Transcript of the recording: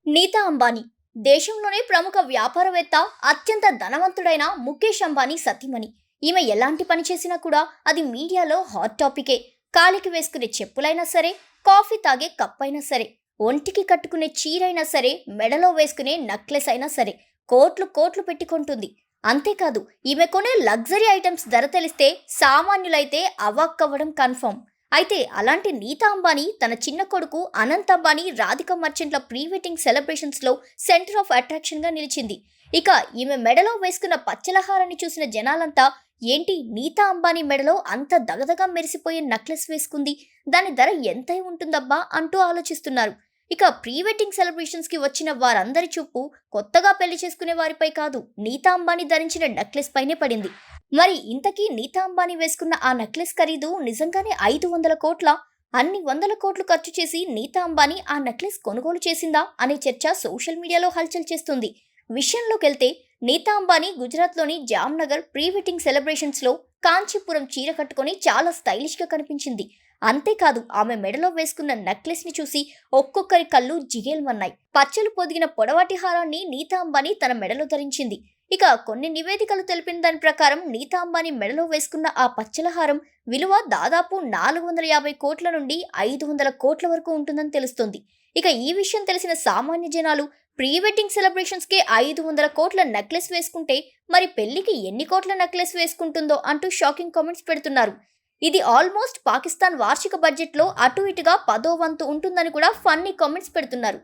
నీతా అంబానీ దేశంలోనే ప్రముఖ వ్యాపారవేత్త, అత్యంత ధనవంతుడైన ముఖేష్ అంబానీ సతీమణి. ఈమె ఎలాంటి పని చేసినా కూడా అది మీడియాలో హాట్ టాపికే. కాలికి వేసుకునే చెప్పులైనా సరే, కాఫీ తాగే కప్ అయినా సరే, ఒంటికి కట్టుకునే చీరైనా సరే, మెడలో వేసుకునే నెక్లెస్ అయినా సరే కోట్లు కోట్లు పెట్టుకుంటుంది. అంతేకాదు, ఈమె కొనే లగ్జరీ ఐటమ్స్ ధర తెలిస్తే సామాన్యులైతే అవాక్కవ్వడం కన్ఫర్మ్. అయితే అలాంటి నీతా అంబానీ తన చిన్న కొడుకు అనంత్ అంబానీ రాధిక మర్చెంట్ల ప్రీ వెడ్డింగ్ సెలబ్రేషన్స్ లో సెంటర్ ఆఫ్ అట్రాక్షన్ గా నిలిచింది. ఇక ఈమె మెడలో వేసుకున్న పచ్చలహారాన్ని చూసిన జనాలంతా, ఏంటి నీతా అంబానీ మెడలో అంత దగదగా మెరిసిపోయే నెక్లెస్ వేసుకుంది, దాని ధర ఎంత ఉంటుందబ్బా అంటూ ఆలోచిస్తున్నారు. ఇక ప్రీ వెడ్డింగ్ సెలబ్రేషన్స్ కి వచ్చిన వారందరి చూపు కొత్తగా పెళ్లి చేసుకునే వారిపై కాదు, నీతా అంబానీ ధరించిన నెక్లెస్ పైనే పడింది. మరి ఇంతకీ నీతా అంబానీ వేసుకున్న ఆ నెక్లెస్ ఖరీదు నిజంగానే 500 కోట్ల? అన్ని వందల కోట్లు ఖర్చు చేసి నీతా అంబానీ ఆ నెక్లెస్ కొనుగోలు చేసిందా అనే చర్చ సోషల్ మీడియాలో హల్చల్ చేస్తుంది. విషయంలోకెళ్తే, నీతా అంబానీ గుజరాత్లోని జామ్నగర్ ప్రీ వెడ్డింగ్ సెలబ్రేషన్స్ లో కాంచీపురం చీర కట్టుకొని చాలా స్టైలిష్ గా కనిపించింది. అంతేకాదు, ఆమె మెడలో వేసుకున్న నెక్లెస్ ని చూసి ఒక్కొక్కరి కళ్ళు జిగేల్మన్నాయి. పచ్చలు పొదిగిన పొడవాటి హారాన్ని నీతా అంబానీ తన మెడలో ధరించింది. ఇక కొన్ని నివేదికలు తెలిపిన దాని ప్రకారం నీతా అంబానీ మెడలో వేసుకున్న ఆ పచ్చల హారం విలువ దాదాపు 450 కోట్ల నుండి 500 కోట్ల వరకు ఉంటుందని తెలుస్తుంది. ఇక ఈ విషయం తెలిసిన సామాన్య జనాలు, ప్రీ వెడ్డింగ్ సెలబ్రేషన్స్ కే 500 కోట్ల నెక్లెస్ వేసుకుంటే మరి పెళ్లికి ఎన్ని కోట్ల నెక్లెస్ వేసుకుంటుందో అంటూ షాకింగ్ కామెంట్స్ పెడుతున్నారు. ఇది ఆల్మోస్ట్ పాకిస్తాన్ వార్షిక బడ్జెట్లో అటు ఇటుగా 10వ వంతు ఉంటుందని కూడా ఫన్నీ కామెంట్స్ పెడుతున్నారు.